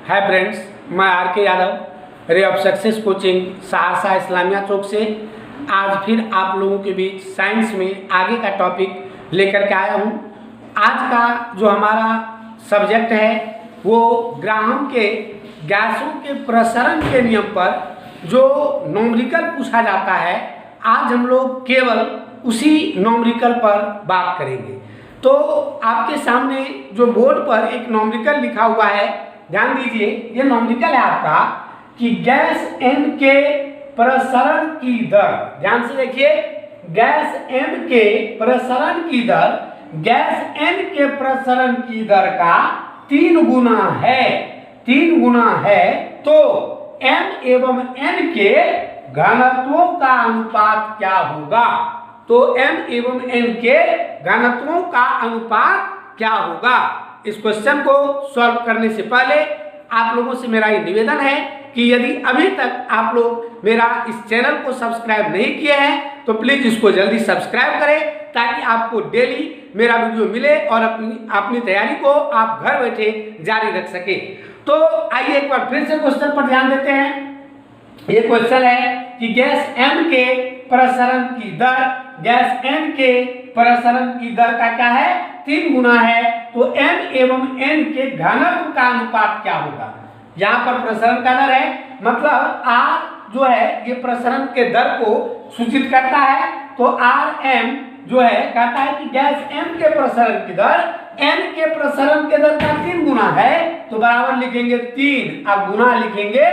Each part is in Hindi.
हाय फ्रेंड्स, मैं are K Yadav ray of success coaching Saharsa Islamia Chowk से आज फिर आप लोगों के बीच साइंस में आगे का टॉपिक लेकर के आया हूँ। आज का जो हमारा सब्जेक्ट है वो ग्राहम के गैसों के प्रसरण के नियम पर जो न्यूमेरिकल पूछा जाता है, आज हम लोग केवल उसी न्यूमेरिकल पर बात करेंगे। तो आपके सामने जो बोर्ड पर एक न्यूमेरिकल लिखा हुआ है, ध्यान दीजिए, ये न्यूमेरिकल है आपका कि गैस M के प्रसरण की दर, ध्यान से देखिए, गैस M के प्रसरण की दर गैस N के प्रसरण की दर का 3 गुना है। 3 गुना है तो M एवं N के घनत्वों का अनुपात क्या होगा? तो M एवं N के घनत्वों का अनुपात क्या होगा? इस क्वेश्चन को सॉल्व करने से पहले आप लोगों से मेरा ये निवेदन है कि यदि अभी तक आप लोग मेरा इस चैनल को सब्सक्राइब नहीं किए हैं तो प्लीज इसको जल्दी सब्सक्राइब करें ताकि आपको डेली मेरा वीडियो मिले और अपनी तैयारी को आप घर बैठे जारी रख सके। तो आइए एक बार फिर से क्वेश्चन पर ध्यान देते हैं। ये क्वेश्चन है कि गैस M के प्रसरण की दर गैस N के प्रसरण की दर का क्या है? 3 गुना है। तो M एवं N के घनत्व का अनुपात क्या होगा? यहाँ पर प्रसरण का दर है, मतलब R जो है ये प्रसरण के दर को सूचित करता है। तो RM जो है कहता है कि गैस M के प्रसरण की दर N के प्रसरण के दर का 3 गुना है, तो बराबर लिखेंगे 3, अब गुना लिखेंगे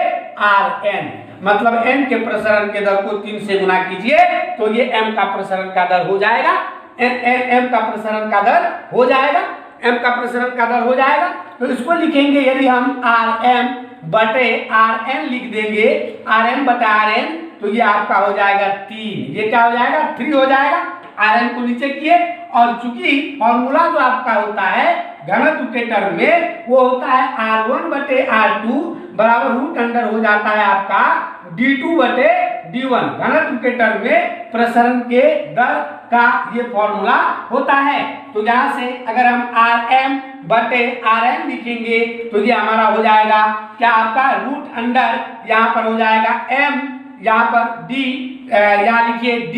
RN, मतलब N के प्रसरण के दर को 3 से गुना कीजिए तो ये M का प्रसरण का दर हो जाएगा। M का प्रसरण का दर हो जाएगा, M का प्रसरण का दर हो जाएगा। तो इसको लिखेंगे, यदि हम RM बटे RN लिख देंगे, RM बटा RN, तो ये आपका हो जाएगा 3, ये क्या हो जाएगा? 3 हो जाएगा। RN को नीचे किए और चूंकि फॉर्मूला जो आपका होता है घनत्व के टर्म में वो होता है R1 बटे R2 बराबर रूट अंडर हो जाता है आपका D2 बटे D1, घनत्व के टर्म में प्रसरण के दर का ये फॉर्मूला होता है। तो यहाँ से अगर हम RM बटे RN लिखेंगे तो ये हमारा हो जाएगा क्या? आपका रूट अंडर यहाँ पर हो जाएगा M, यहाँ पर D, यहाँ लिखिए D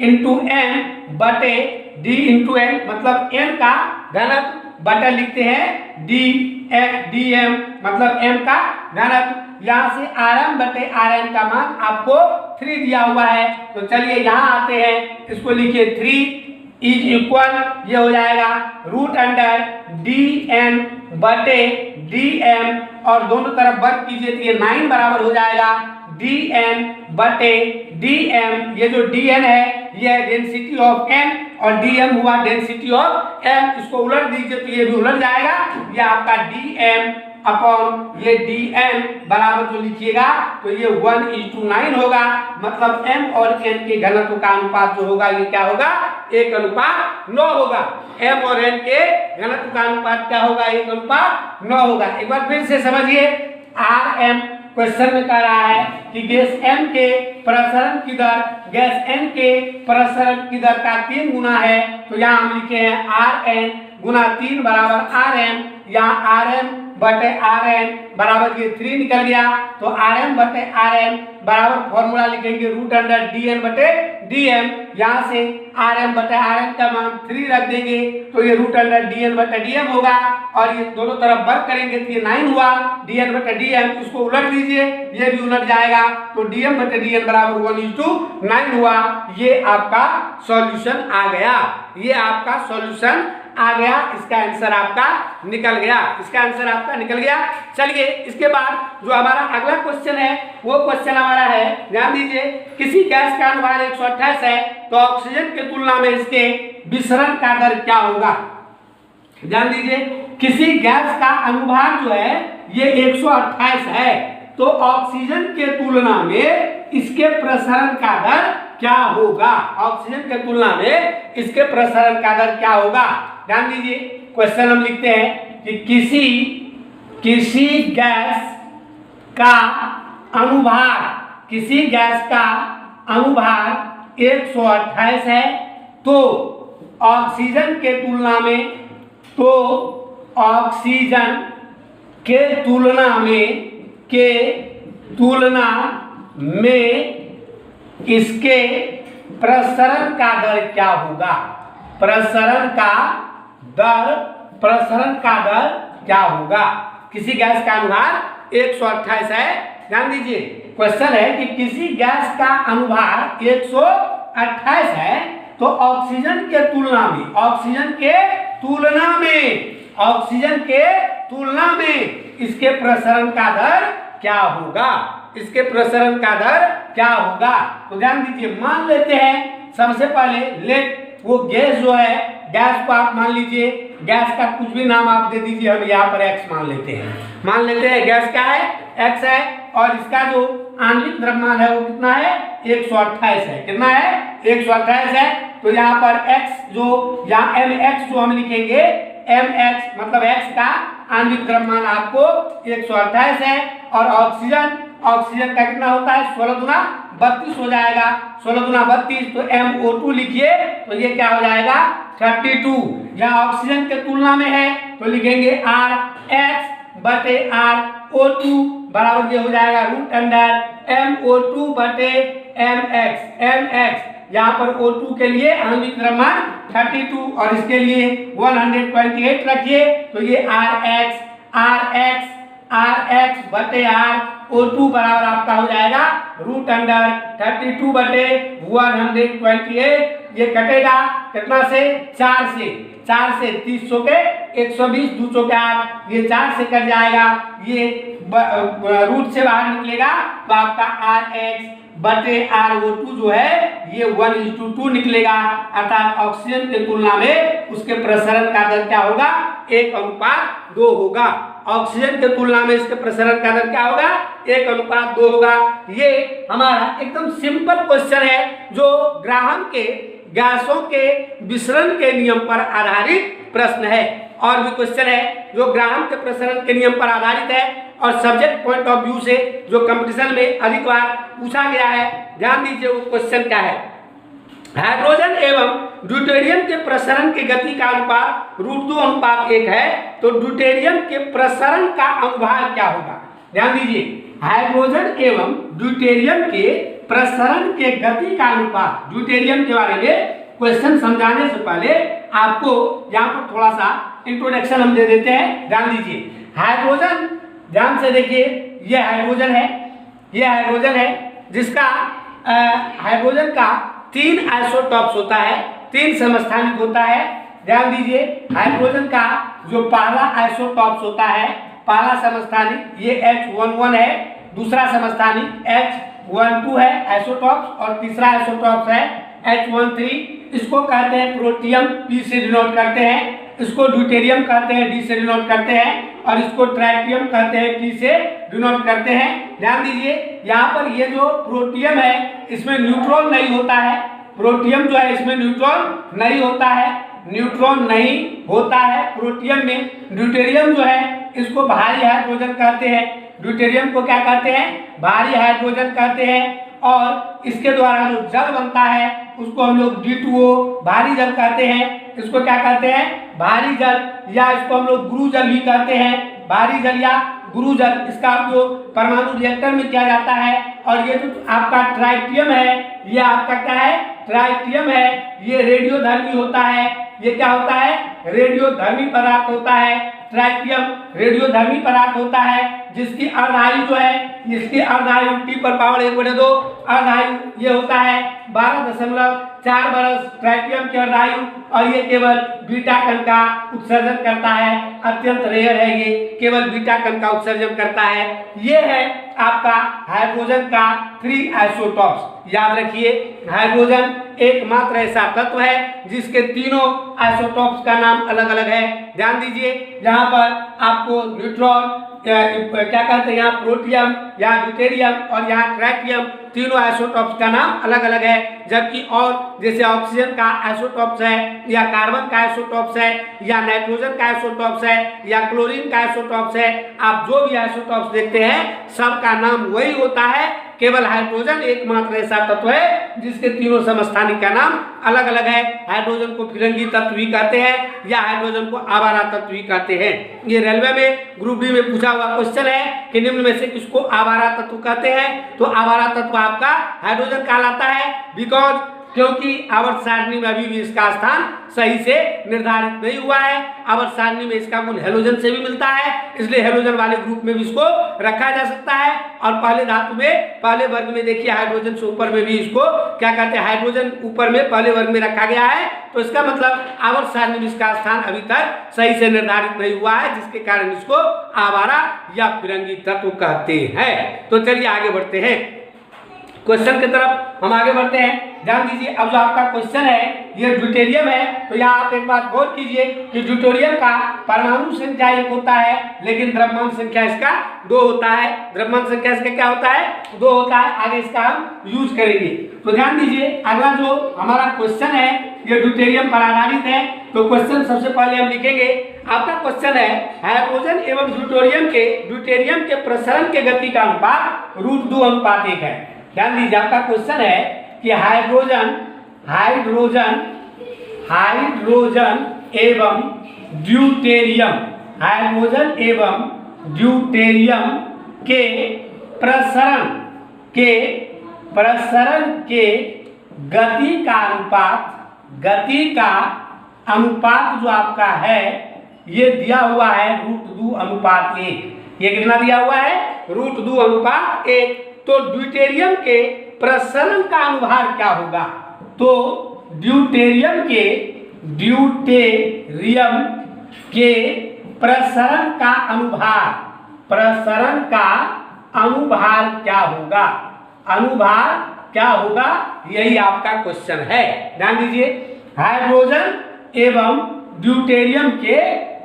इंटू N बटे D इंटू N, मतलब N का घनत्व बटा लिखते हैं DM, मतलब M का घनत्व। यहाँ से RM बटे RN का मान आपको 3 दिया हुआ है। तो चलिए यहाँ आते हैं, इसको लिखिए 3 इज इक्वल, ये हो जाएगा रूट अंडर DN बटे DM और दोनों तरफ वर्ग कीजिए तो ये 9 बराबर हो जाएगा DN बटे DM। ये जो DN है ये है डेंसिटी ऑफ N और DM हुआ डेंसिटी ऑफ M, इसको उलट दीजिए तो ये भी उलट जाएगा, ये आपका DM अपॉन ये DM बराबर जो लिखिएगा तो ये 1:9 होगा, मतलब M और N के घनत्व का अनुपात जो होगा ये क्या होगा? 1:9 होगा। M और N के घनत्व का अनुपात क्या होगा? 1:9 होगा। एक बार फिर से समझिए, RM क्वेश्चन में कह रहा है कि गैस M के प्रसरण की दर गैस N के प्रसरण की दर का 3 गुना है। तो यहाँ हम लिखे हैं RN गुना 3 बराबर RM, यहाँ RM बटे RN बराबर ये 3 निकल गया, तो RM बटे RN बराबर फॉर्मूला लिखेंगे रूट अंडर DN बटे DM, यहाँ से RM बटे RN का मान 3 रख देंगे तो ये रूट अंडर DN बटे DM होगा और ये दोनों तरफ वर्ग करेंगे तो ये 9 हुआ DN बटे DM, इसको उलट दीजिए ये भी उलट जाएगा तो DM बटे DN बराबर 1:9 हुआ। ये आपका सॉल्यूशन आ गया, ये आपका सॉल्यूशन आ गया, इसका आंसर आपका निकल गया, इसका आंसर आपका निकल गया। चलिए इसके बाद जो हमारा अगला क्वेश्चन है वो क्वेश्चन हमारा है, ध्यान दीजिए, किसी गैस का अनुभार 128 है तो ऑक्सीजन की तुलना में इसके विसरण का दर क्या होगा? ध्यान दीजिए, किसी गैस का अनुभार जो है ये 128 है तो ऑक्सीजन के तुलना में इसके प्रसरण का दर क्या होगा? ऑक्सीजन के तुलना में इसके प्रसरण का दर क्या होगा? ध्यान दीजिए, क्वेश्चन हम लिखते हैं कि किसी गैस का अनुभार 128 है तो ऑक्सीजन के तुलना में, तो ऑक्सीजन तुलना में इसके प्रसरण का दर क्या होगा? प्रसरण का दर क्या होगा? किसी गैस का अनुभार 128 है। ध्यान दीजिए, क्वेश्चन है कि किसी गैस का अनुभार 128 है तो ऑक्सीजन के तुलना में इसके प्रसरण का दर क्या होगा? तो ध्यान दीजिए, मान लेते हैं सबसे पहले वो गैस जो है, गैस को आप मान लीजिए, गैस का कुछ भी नाम आप दे दीजिए, हम यहाँ पर एक्स मान लेते हैं गैस क्या है? एक्स है, और इसका जो आणविक द्रव्यमान है वो कितना है? 128 है। कितना है? 128 है। तो यहाँ पर एक्स यहाँ एम एक्स जो हम लिखेंगे, एम एक्स मतलब एक्स का आणविक द्रव्यमान आपको 128 है, और ऑक्सीजन का कितना होता है? 16 गुना 32 हो जाएगा। 16 गुना 32, तो MO2 लिखिए, तो ये क्या हो जाएगा? 32। यहाँ ऑक्सीजन के तुलना में है तो लिखेंगे RX बटे RO2 बराबर ये हो जाएगा √MO2 बटे MX। यहाँ पर O2 के लिए आणविक द्रव्यमान 32 और इसके लिए 128 रखिए, तो ये RX बटे RO2 बराबर आपका हो जाएगा √32 बटे 128। ये कटेगा कितना से? 4 से 30 सौ के 120, 2 सौ के 8, ये 4 से कट जाएगा, ये रूट से बाहर निकलेगा, तो आपका RX बटे RO2 जो है ये 1:2 निकलेगा। अर्थात ऑक्सीजन की तुलना में उसके प्रसरण का दर क्या होगा? 1:2 होगा। ऑक्सीजन के तुलना में इसके प्रसरण का दर क्या होगा? 1:2 होगा। ये हमारा एकदम सिंपल क्वेश्चन है जो ग्राहम के गैसों के विसरण के नियम पर आधारित प्रश्न है। और भी क्वेश्चन है जो ग्राहम के प्रसरण के नियम पर आधारित है और सब्जेक्ट पॉइंट ऑफ व्यू से जो कंपटीशन में अधिक बार पूछा गया है। ध्यान दीजिए, वो क्वेश्चन क्या है? हाइड्रोजन एवं ड्यूटेरियम के प्रसरण की गति का अनुपात √2:1 है, तो ड्यूटेरियम के प्रसरण का अनुभाग क्या होगा? ध्यान दीजिए, हाइड्रोजन एवं ड्यूटेरियम के प्रसरण के गति का अनुपात, ड्यूटेरियम के बारे में क्वेश्चन समझाने से पहले आपको यहाँ पर थोड़ा सा इंट्रोडक्शन हम दे देते हैं। ध्यान दीजिए, हाइड्रोजन, ध्यान से देखिए, ये हाइड्रोजन है जिसका हाइड्रोजन का 3 आइसोटॉप्स होता है, 3 समस्थानिक होता है। ध्यान दीजिए, हाइड्रोजन का जो पहला आइसोटॉप्स होता है, पहला समस्थानिक ये H11 है, दूसरा समस्थानिक H12 है आइसोटॉप्स, और तीसरा आइसोटॉप्स है H13। इसको कहते हैं प्रोटियम, P से डिनोट करते हैं, इसको ड्यूटेरियम कहते हैं, D से डिनोट करते हैं, और इसको ट्राइटियम कहते हैं, T से डिनोट करते हैं। ध्यान दीजिए, यहाँ पर ये जो प्रोटियम है इसमें न्यूट्रॉन नहीं होता है, प्रोटियम जो है इसमें न्यूट्रॉन नहीं होता है प्रोटियम में। ड्यूटेरियम जो है इसको भारी हाइड्रोजन कहते हैं, ड्यूटेरियम को क्या कहते हैं? भारी हाइड्रोजन कहते हैं। और इसके द्वारा जो जल बनता है उसको हम लोग D2O भारी जल कहते हैं। इसको क्या कहते हैं? भारी जल, या इसको हम लोग गुरु जल भी कहते हैं, भारी जल या गुरु जल। इसका उपयोग परमाणु रिएक्टर में किया जाता है। और ये जो आपका ट्राइटियम है, ये आपका क्या है? ट्राइटियम है, ये रेडियोधर्मी होता है। ये क्या होता है? रेडियोधर्मी पदार्थ होता है। ट्राइटियम रेडियोधर्मी पदार्थ होता है, जिसकी अर्धायु जो है, इसकी अर्धायु T⁴1/2 अर्धायु ये होता है 12.4 बरस ट्राइटियम की अर्धायु। और ये केवल बीटा कण का उत्सर्जन करता है, अत्यंत रेयर है, ये केवल बीटा कण का उत्सर्जन करता है। ये है आपका हाइड्रोजन का 3 आइसोटॉप्स। याद रखिए, हाइड्रोजन एकमात्र ऐसा तत्व है जिसके तीनों आइसोटॉप्स का नाम अलग अलग है। ध्यान दीजिए, यहाँ पर आपको न्यूट्रॉन क्या कहते हैं, यहाँ प्रोटियम, यहाँ ड्यूटेरियम और यहाँ ट्राइटियम, तीनों आइसोटॉप्स का नाम अलग अलग है। जबकि और जैसे ऑक्सीजन का आइसोटॉप्स है, या कार्बन का आइसोटॉप्स है, या नाइट्रोजन का आइसोटॉप्स है, या क्लोरीन का आइसोटॉप्स है, आप जो भी आइसोटॉप्स देखते हैं सब का नाम वही होता है, केवल हाइड्रोजन एकमात्र ऐसा तत्व है जिसके तीनों समस्थानिक का नाम अलग अलग है। हाइड्रोजन को फिरंगी तत्व भी कहते हैं या हाइड्रोजन को आवारा तत्व भी कहते हैं। ये रेलवे में ग्रुप डी में पूछा हुआ क्वेश्चन है कि निम्न में से किसको आवारा तत्व कहते हैं, तो आवारा तत्व आपका हाइड्रोजन कहलाता है। बिकॉज क्योंकि आवर्त सारणी में अभी भी इसका स्थान सही से निर्धारित नहीं हुआ है। आवर्त सारणी में इसका गुण हेलोजन से भी मिलता है, इसलिए हेलोजन वाले ग्रुप में भी इसको रखा जा सकता है। और पहले धातु में पहले वर्ग में देखिए हाइड्रोजन से ऊपर में भी इसको क्या कहते हैं, हाइड्रोजन ऊपर में पहले वर्ग में रखा गया है। तो इसका मतलब आवर्त सारणी में इसका स्थान अभी तक सही से निर्धारित नहीं हुआ है, जिसके कारण इसको आवारा या फिरंगी तत्व कहते हैं। तो चलिए आगे बढ़ते हैं, क्वेश्चन की तरफ हम आगे बढ़ते हैं। ध्यान दीजिए, अब जो आपका क्वेश्चन है ये ड्यूटेरियम है। तो यहाँ आप एक बात गौर कीजिए कि ड्यूटेरियम का परमाणु संख्या 1 होता है, लेकिन द्रव्यमान संख्या इसका 2 होता है। द्रव्यमान संख्या इसका क्या होता है, 2 होता है। आगे इसका हम यूज करेंगे। तो ध्यान दीजिए, अगला जो हमारा क्वेश्चन है ये ड्यूटेरियम पर आधारित है। तो क्वेश्चन सबसे पहले हम लिखेंगे, आपका क्वेश्चन है हाइड्रोजन एवं ड्यूटेरियम के प्रसरण के गति का अनुपात √2:1 है। ध्यान दीजिए, आपका क्वेश्चन है कि हाइड्रोजन एवं ड्यूटेरियम के प्रसरण के गति का अनुपात जो आपका है ये दिया हुआ है √2:1। ये कितना दिया हुआ है, √2:1। तो ड्यूटेरियम के प्रसरण का अनुभार क्या होगा, तो ड्यूटेरियम के प्रसरण का अनुभार क्या होगा, यही आपका क्वेश्चन है। ध्यान दीजिए, हाइड्रोजन एवं ड्यूटेरियम के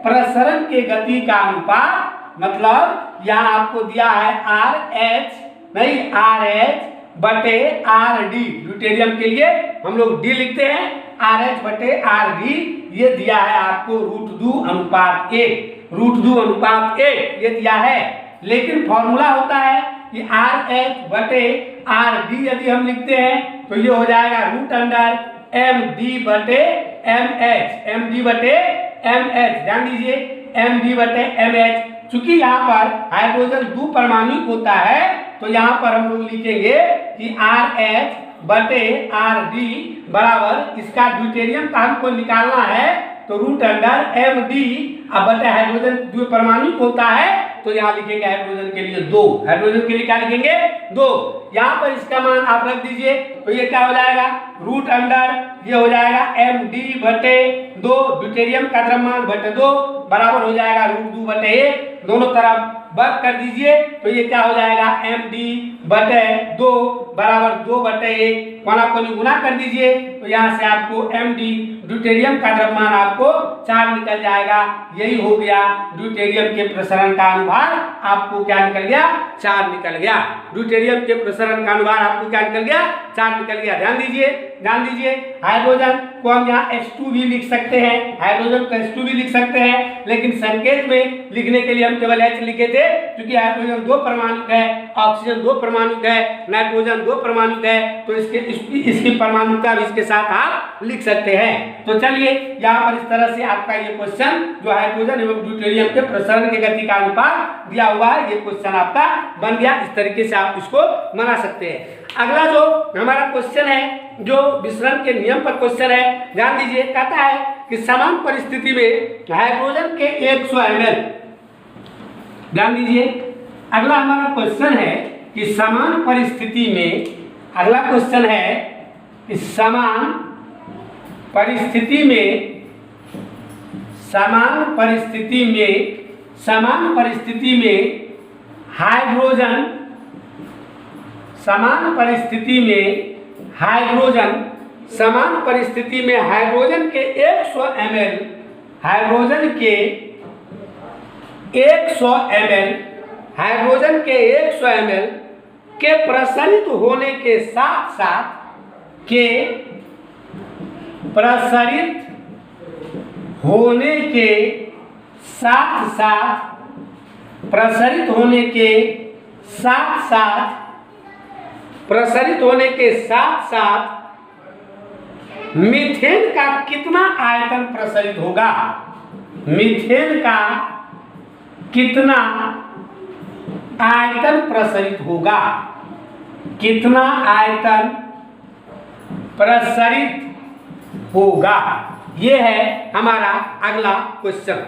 प्रसरण के गति का अनुपात, मतलब यहाँ आपको दिया है RH/RD। ड्यूटेरियम के लिए हम लोग D लिखते हैं, RH/RD ये दिया है आपको √2:1 ये दिया है। लेकिन फॉर्मूला होता है कि RH/RD यदि हम लिखते हैं तो ये हो जाएगा √MD/MH। ध्यान दीजिए, MD/MH। चूंकि यहाँ पर हाइड्रोजन 2 परमाणु होता है तो यहाँ पर हम लोग लिखेंगे कि RH/RD बराबर, इसका ड्यूटेरियम का हमको निकालना है तो √MD। अब हाइड्रोजन 2 परमाणु होता है तो यहाँ लिखेंगे हाइड्रोजन के लिए 2। हाइड्रोजन के लिए क्या लिखेंगे, 2। यहाँ पर इसका मान आप रख दीजिए तो ये क्या हो जाएगा, ये हो जाएगा MD/2, ड्यूटेरियम का द्रव्यमान /2 बराबर हो जाएगा √2/1। दोनों तरफ वर्ग कर दीजिए तो ये क्या हो जाएगा, MD/2 बराबर 2/1। को गुना कर दीजिए तो यहाँ से आपको MD ड्यूटेरियम का द्रव्यमान आपको 4 निकल जाएगा। यही हो गया ड्यूटेरियम के प्रसरण का अनुभार, आपको क्या निकल गया, 4 निकल गया। ड्यूटेरियम के प्रसरण का अनुभार आपको क्या निकल गया, 4 निकल गया। ध्यान दीजिए, हाइड्रोजन को हम यहाँ H2 भी लिख सकते हैं, हाइड्रोजन को H2 भी लिख सकते हैं, लेकिन संकेत में लिखने के लिए हम केवल H लिखे थे, क्योंकि हाइड्रोजन 2 परमाणु है, ऑक्सीजन 2 परमाणु है, नाइट्रोजन 2 परमाणु है, तो इसकी परमाणुता भी इसके साथ आप लिख सकते हैं। तो चलिए, यहाँ पर इस तरह से आपका ये क्वेश्चन जो हाइड्रोजन एवं ड्यूटेरियम के प्रसरण के गति का अनुपात दिया हुआ है, ये क्वेश्चन आपका बन गया। इस तरीके से आप इसको बना सकते हैं। अगला जो हमारा क्वेश्चन है, जो विसरण के नियम पर क्वेश्चन है, ध्यान दीजिए, कहता है कि समान परिस्थिति में हाइड्रोजन के 100 ml। ध्यान दीजिए, अगला हमारा क्वेश्चन है कि समान परिस्थिति में, अगला क्वेश्चन है कि समान परिस्थिति में हाइड्रोजन के 100 ml, हाइड्रोजन के 100 ml के प्रसरित होने के साथ साथ साथ साथ प्रसारित होने के साथ साथ मीथेन का कितना आयतन प्रसारित होगा, मीथेन का कितना आयतन प्रसारित होगा, कितना आयतन प्रसारित होगा, ये है हमारा अगला क्वेश्चन।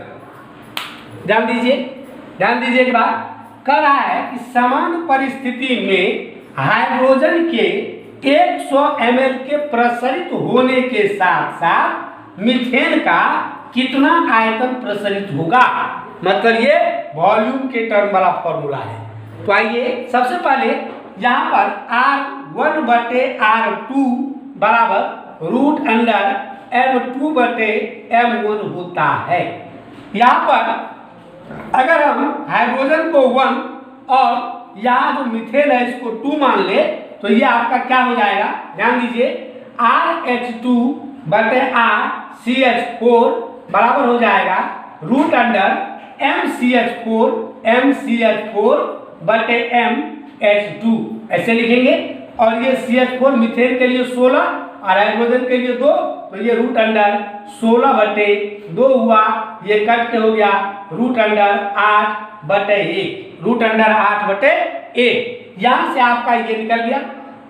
ध्यान दीजिए कि बात कह रहा है कि समान परिस्थिति में हाइड्रोजन के 100 ml के प्रसारित होने के साथ साथ मीथेन का कितना आयतन प्रसारित होगा, मतलब ये वॉल्यूम के टर्म वाला फॉर्मूला है। तो आइए सबसे पहले यहाँ पर R1/R2 बराबर रूट अंडर M2/M1 होता है। यहाँ पर अगर हम हाइड्रोजन को 1 और यहाँ जो मीथेन है इसको 2 मान ले तो ये आपका क्या हो जाएगा, ध्यान दीजिए RH2/RCH4 बराबर हो जाएगा रूट अंडर MCH4/MH2 ऐसे लिखेंगे। और ये CH4 मीथेन के लिए 16 और हाइड्रोजन के लिए 2, तो ये रूट अंडर 16/2 हुआ, ये कट के हो गया रूट अंडर 8/1, रूट अंडर 8/1। यहां से आपका ये निकल गया।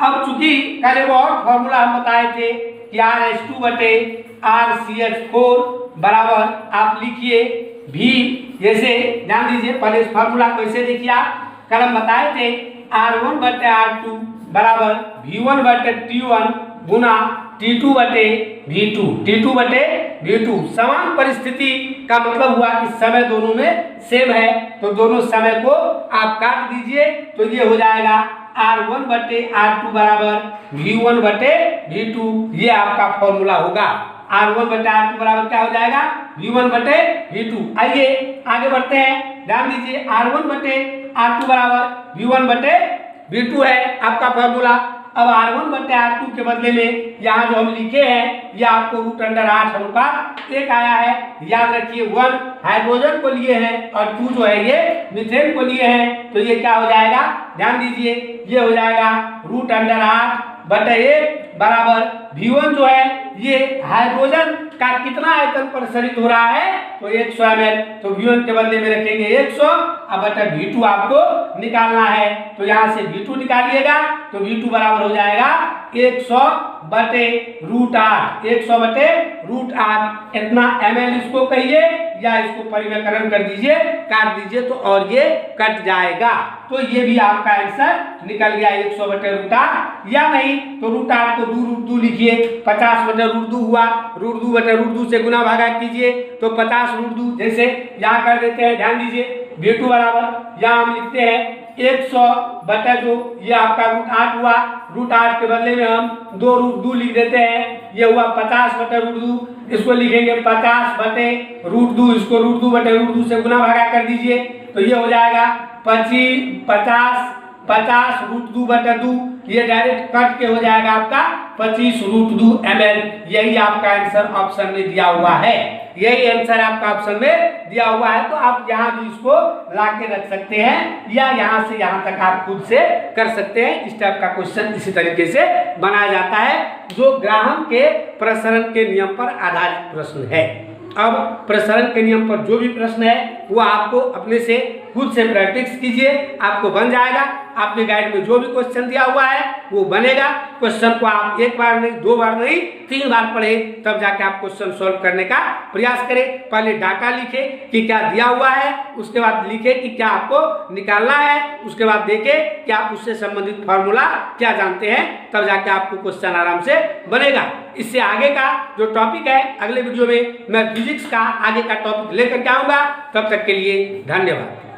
अब चूंकि पहले वो और फॉर्मूला हम बताए थे कि RH2/RCH4 बराबर आप लिखिए V, जैसे ध्यान दीजिए पहले इस फॉर्मूला को ऐसे देखिए, आप कल हम बताए थे R1/R2 बराबर V1/T1 गुना T2/V2, T2/V2। समान परिस्थिति का मतलब हुआ कि समय दोनों में सेम है, तो दोनों समय को आप काट दीजिए, तो ये हो जाएगा R1/R2 बराबर V1/V2। ये आपका फॉर्मूला होगा। R1/R2 बराबर क्या हो जाएगा, V1/V2। आइए आगे बढ़ते हैं, ध्यान दीजिए R1/R2 बराबर V1/V2 है आपका फॉर्मूला। अब R1/R2 के बदले में यहाँ जो हम लिखे हैं ये आपको रूट अंडर 8/1 आया है। याद रखिए 1 हाइड्रोजन को लिए हैं और 2 जो है ये मीथेन को लिए हैं, तो ये क्या हो जाएगा, ध्यान दीजिए ये हो जाएगा रूट अंडर 8/1 बराबर V1 जो है ये हाइड्रोजन का कितना आयतन प्रसारित हो रहा है, तो 100 ml, तो V1 के बदले में रखेंगे 100 अब बटा V2 आपको निकालना है, तो यहाँ से V2 निकालिएगा तो V2 बराबर हो जाएगा 100/√8, 100/√8। इतना ml इसको कहिए या इसको परिव्यकरण कर दीजिए, काट दीजिए तो और ये कट जाएगा। तो ये भी आपका आंसर निकल गया 100/√8, या नहीं तो √8 को 2√2 लिखिए, 50/√2 हुआ, √2/√2 से गुना भागा कीजिए तो 50√2, जैसे यहाँ कर देते हैं। ध्यान दीजिए V2 बराबर यहाँ हम लिखते हैं 100/2, ये आपका √8 हुआ, √8 के बदले में हम 2√2 लिख देते हैं, ये हुआ 50/√2, इसको लिखेंगे 50/√2, इसको √2/√2 से गुना भागा कर दीजिए तो ये हो जाएगा 50/2/2, ये डायरेक्ट कट के हो जाएगा आपका 25√2 ml। यही आपका आंसर ऑप्शन में दिया हुआ है, यही आंसर आपका ऑप्शन में दिया हुआ है। तो आप यहाँ भी इसको ला के रख सकते हैं या यहाँ से यहाँ तक आप खुद से कर सकते हैं। इस टाइप का क्वेश्चन इसी तरीके से बनाया जाता है, जो ग्राहम के प्रसरण के नियम पर आधारित प्रश्न है। अब प्रसरण के नियम पर जो भी प्रश्न है वो आपको अपने से खुद से प्रैक्टिस कीजिए, आपको बन जाएगा। आपके गाइड में जो भी क्वेश्चन दिया हुआ है वो बनेगा। क्वेश्चन को आप एक बार नहीं, 2 बार नहीं, 3 बार पढ़ें, तब जाके आप क्वेश्चन सॉल्व करने का प्रयास करें। पहले डाटा लिखे कि क्या दिया हुआ है, उसके बाद लिखे कि क्या आपको निकालना है, उसके बाद देखें कि आप उससे संबंधित फॉर्मूला क्या जानते हैं, तब जाके आपको क्वेश्चन आराम से बनेगा। इससे आगे का जो टॉपिक है अगले वीडियो में मैं फिजिक्स का आगे का टॉपिक लेकर के आऊँगा। तब तक के लिए धन्यवाद।